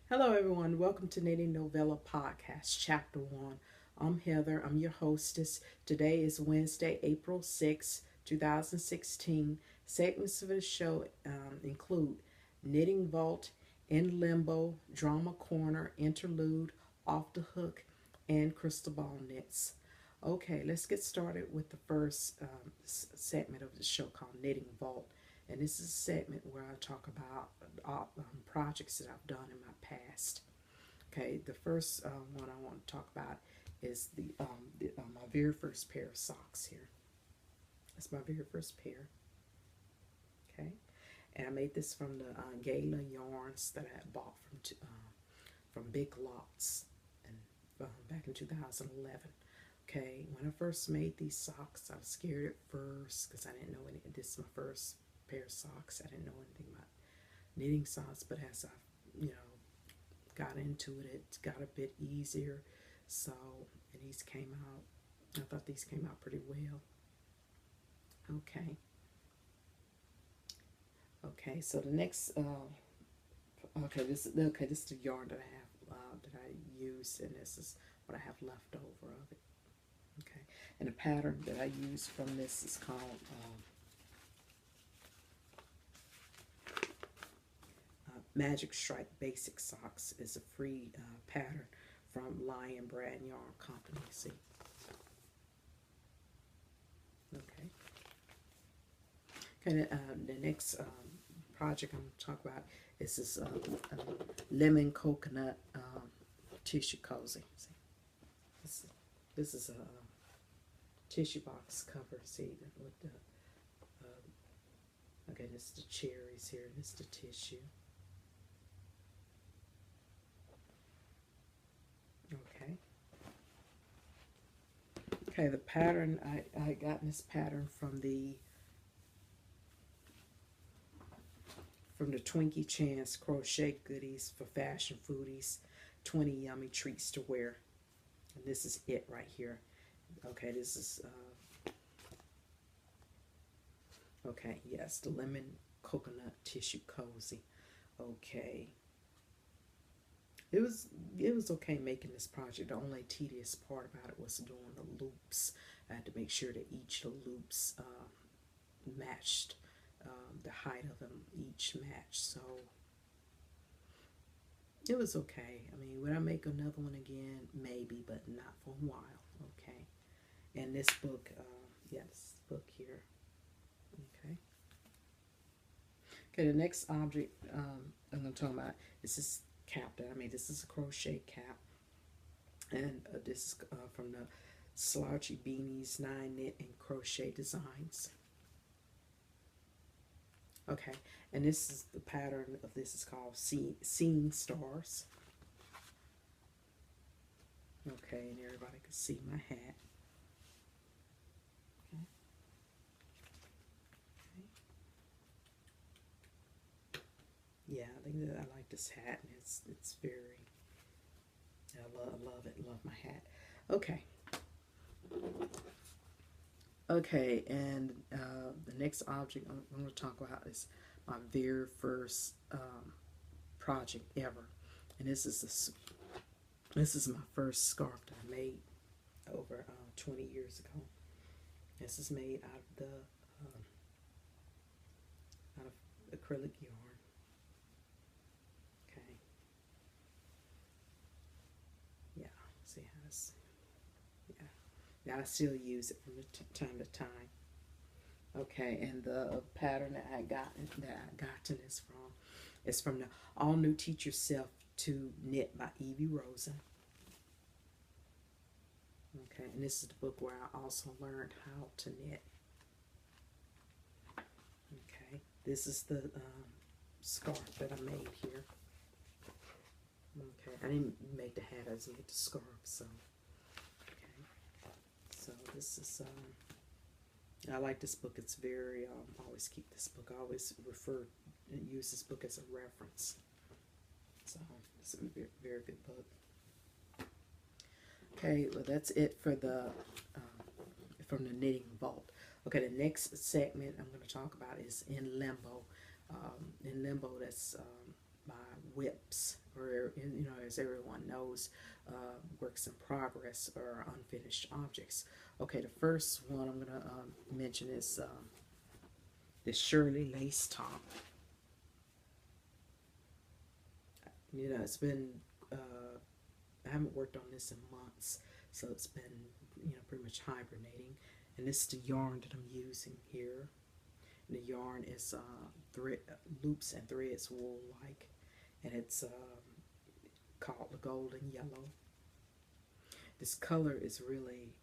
Hello, everyone. Welcome to Knitting Novella Podcast, Chapter 1. I'm Heather. I'm your hostess. Today is Wednesday, April 6, 2016. Segments of the show include Knitting Vault, In Limbo, Drama Corner, Interlude, Off the Hook, and Crystal Ball Knits. Okay, let's get started with the first segment of the show called Knitting Vault. And this is a segment where I talk about projects that I've done in my past. Okay, the first one I want to talk about is my very first pair of socks here. That's my very first pair. Okay, and I made this from the Gala yarns that I had bought from Big Lots and back in 2011. Okay, when I first made these socks, I was scared at first because I didn't know any. This is my first pair of socks. I didn't know anything about knitting socks, but as I, you know, got into it, it got a bit easier. So, and these came out. I thought these came out pretty well. Okay. Okay. So the next, this is the yarn that I have that I used, and this is what I have left over of it. Okay. And the pattern that I used from this is called Magic Strike Basic Socks. Is a free pattern from Lion Brand Yarn Company. See? Okay. Okay. The next project I'm going to talk about is this lemon coconut tissue cozy. See? This is a tissue box cover. See with the okay. This is the cherries here. This is the tissue. Okay. Okay, the pattern, I got this pattern from the Twinkie Chance Crochet Goodies for Fashion Foodies, 20 Yummy Treats to Wear. And this is it right here. Okay, this is, okay, yes, the lemon coconut tissue cozy. Okay. It was okay making this project. The only tedious part about it was doing the loops. I had to make sure that each of the loops matched the height of them each matched. So it was okay. I mean, would I make another one again? Maybe, but not for a while. Okay. And this book, yeah, this book here. Okay. Okay, the next object I'm going to talk about is this cap that I made. This is a crochet cap. And this is from the Slouchy Beanies 9 Knit and Crochet Designs. Okay, and this is the pattern of this is called Scene Stars. Okay, and everybody can see my hat. Okay. Yeah, I think that I like this hat, and it's very I love it. Love my hat. Okay. Okay, and the next object I'm going to talk about is my very first project ever, and this is my first scarf that I made over 20 years ago. This is made out of acrylic yarn. Okay, yeah, see how this, yeah, yeah, I still use it from time to time. Okay, and the pattern that I got this from is from the All New Teach Yourself to Knit by Evie Rosen. Okay, and this is the book where I also learned how to knit. Okay, this is the scarf that I made here. Okay, I didn't make the hat, I just made the scarf. So, okay, so this is I like this book. It's very I always keep this book. I always use this book as a reference. So it's a very, very good book. Okay, well that's it for the from the knitting vault. Okay, the next segment I'm going to talk about is In Limbo. In Limbo, that's by Whips, or you know, as everyone knows, works in progress or unfinished objects. Okay, the first one I'm going to mention is the Shirley lace top. You know, it's been, I haven't worked on this in months, so it's been, you know, pretty much hibernating. And this is the yarn that I'm using here. And the yarn is thread, loops and threads wool like, and it's called the golden yellow. This color is really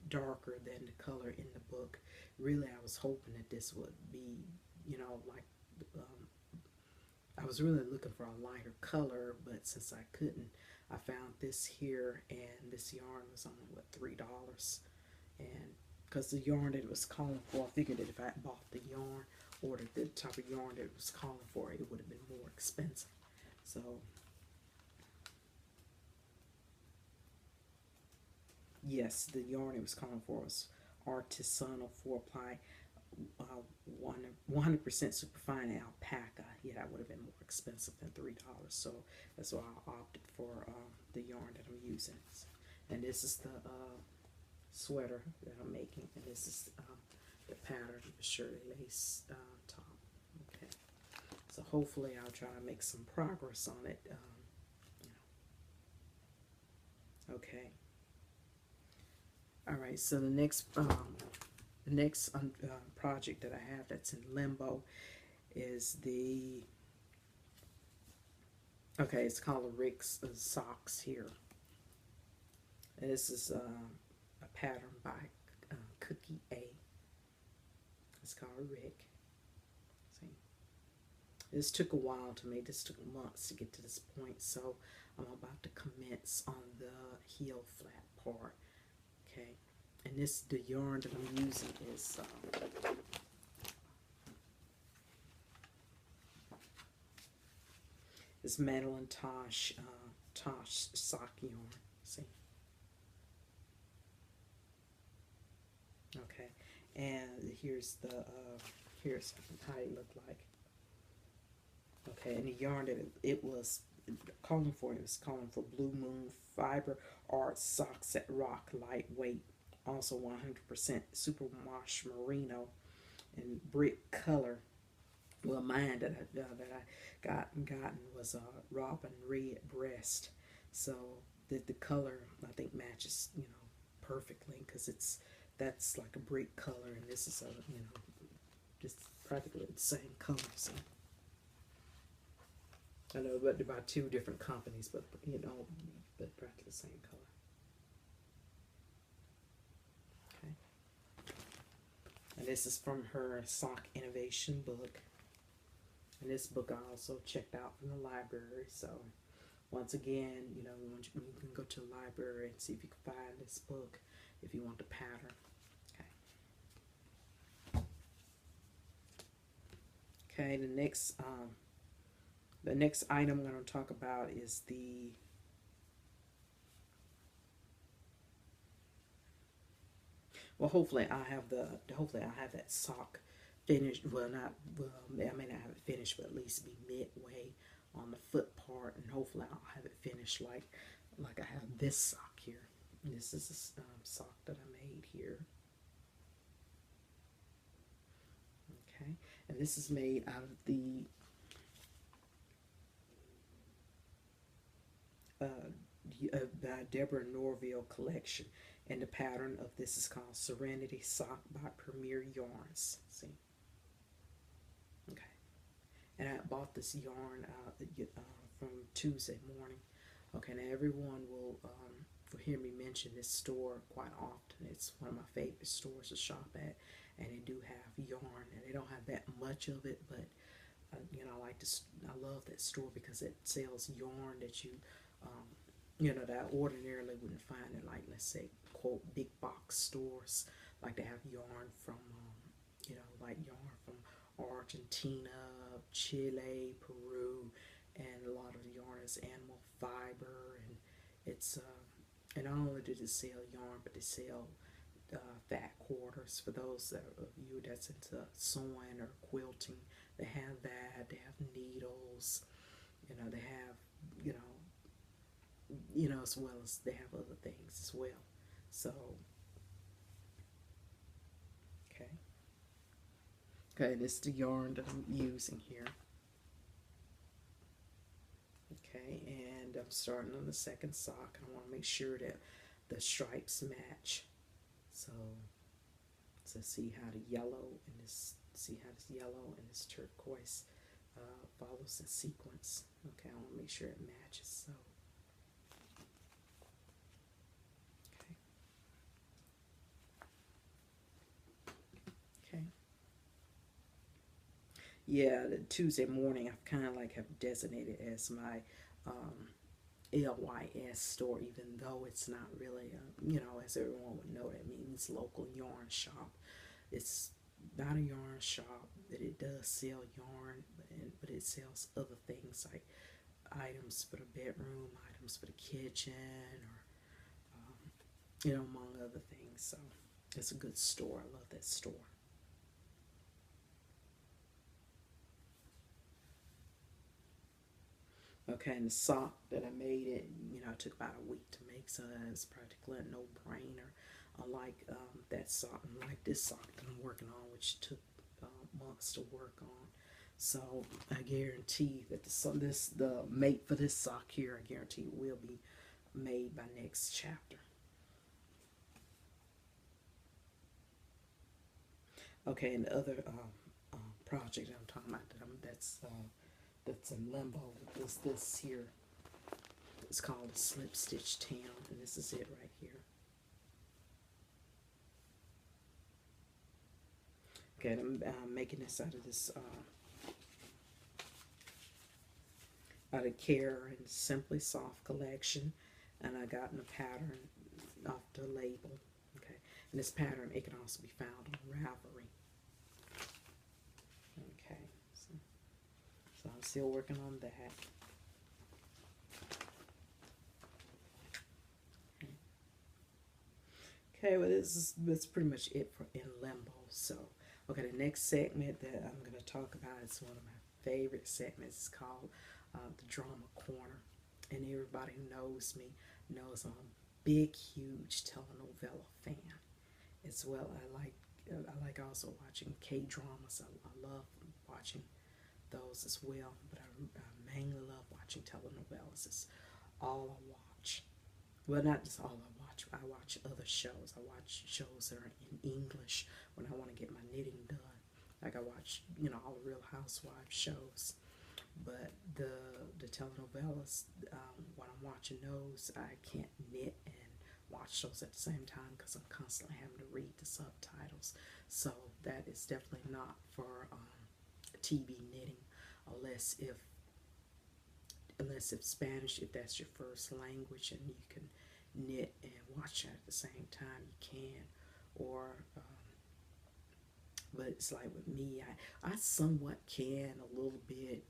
darker than the color in the book. Really, I was hoping that this would be, you know, like, I was really looking for a lighter color, but since I couldn't, I found this here, and this yarn was only, what, $3. And because the yarn that it was calling for, I figured that if I bought the yarn, or the type of yarn that it was calling for, it would have been more expensive. So, yes, the yarn it was calling for was artisanal 4-ply, 100% superfine alpaca. Yeah, that would have been more expensive than $3. So that's why I opted for the yarn that I'm using. And this is the sweater that I'm making, and this is the pattern, the Shirley lace top. Okay, so hopefully I'll try to make some progress on it. You know. Okay. All right. So the next project that I have that's in limbo is the, okay, it's called Rick's Socks here. And this is a pattern by Cookie A. It's called Rick. See, this took a while to make. This took months to get to this point, so I'm about to commence on the heel flat part. Okay, and the yarn that I'm using is Madeline Tosh sock yarn. See. Okay, and here's how it looked like. Okay, and the yarn that it was calling for, it was calling for Blue Moon Fiber Art Socks that Rock Lightweight, also 100% superwash merino and brick color. Well, mine that I gotten was robin red breast, so the color I think matches, you know, perfectly, because that's like a brick color, and this is a, you know, just practically the same color. So I know, but they're by two different companies, but you know, but practically the same color. Okay, and this is from her Sock Innovation book. And this book I also checked out from the library. So once again, you know, you can go to the library and see if you can find this book if you want the pattern. Okay. Okay. The next item I'm going to talk about is the hopefully I have that sock finished. Well, I may not have it finished, but at least be midway on the foot part, and hopefully I'll have it finished like I have this sock here. This is a sock that I made here. Okay, and this is made out of the Deborah Norville collection, and the pattern of this is called Serenity Sock by Premier Yarns. See, okay, and I bought this yarn from Tuesday morning. Okay, now everyone will hear me mention this store quite often. It's one of my favorite stores to shop at, and they do have yarn, and they don't have that much of it, but you know, I love that store because it sells yarn that you know, that I ordinarily wouldn't find in, like, let's say, quote, big box stores. Like, they have yarn from, you know, like yarn from Argentina, Chile, Peru, and a lot of the yarn is animal fiber, and it's, and not only do they sell yarn, but they sell fat quarters for those of you that's into sewing or quilting. They have that. They have needles. You know, they have, as well as they have other things as well. So, okay. Okay, this is the yarn that I'm using here. Okay, and I'm starting on the second sock. I want to make sure that the stripes match. So, see how the yellow and this yellow and this turquoise follows in sequence. Okay, I want to make sure it matches. So, okay, okay. Yeah, the Tuesday morning I've kind of like have designated as my um, LYS store, even though it's not really, as everyone would know, that means local yarn shop. It's not a yarn shop, but it does sell yarn, but it sells other things like items for the bedroom, items for the kitchen, or among other things. So it's a good store. I love that store. Okay, and the sock that I made it, it took about a week to make, so it's practically a no-brainer. Unlike that sock, unlike this sock that I'm working on, which took months to work on. So I guarantee that the mate for this sock here, I guarantee it will be made by next chapter. Okay, and the other project I'm talking about that's in limbo is this here. It's called a slip stitch town, and this is it right here. Okay, I'm making this out of this out of Care and Simply Soft collection, and I got in the pattern off the label. Okay, and this pattern, it can also be found on Ravelry. Okay, so I'm still working on that. Okay, well, that's pretty much it for In Limbo. So, okay, the next segment that I'm going to talk about is one of my favorite segments. It's called the Drama Corner. And everybody who knows me knows I'm a big, huge telenovela fan. As well, I like also watching K-dramas. I love watching those as well. But I mainly love watching telenovelas. It's all I watch. Well, not just all I watch. I watch other shows. I watch shows that are in English when I want to get my knitting done. Like I watch, all the Real Housewives shows. But the telenovelas, when I'm watching those, I can't knit and watch those at the same time because I'm constantly having to read the subtitles. So that is definitely not for TV knitting, unless if Spanish, if that's your first language and you can knit and watch at the same time, you can. Or but it's like with me, I somewhat can a little bit,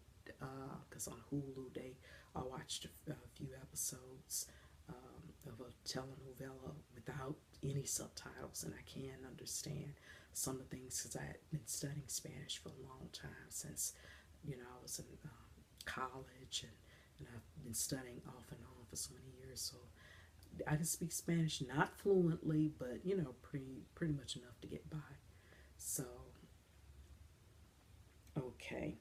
because on Hulu I watched a few episodes of a telenovela without any subtitles, and I can understand some of the things because I had been studying Spanish for a long time, since I was in college, and I've been studying off and on for so many years. So I can speak Spanish, not fluently, but pretty much enough to get by. So okay,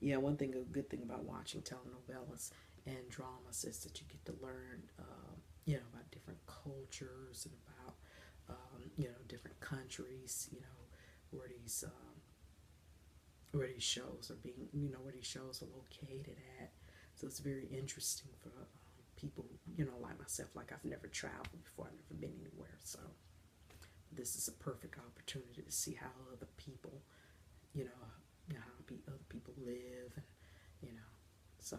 yeah. A good thing about watching telenovelas and dramas is that you get to learn, about different cultures and about, different countries. Where these where these shows are being, where these shows are located at. So it's very interesting for people, like myself. Like I've never traveled before, I've never been anywhere. So this is a perfect opportunity to see how other people, you know, how other people live, and you know, so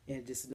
and just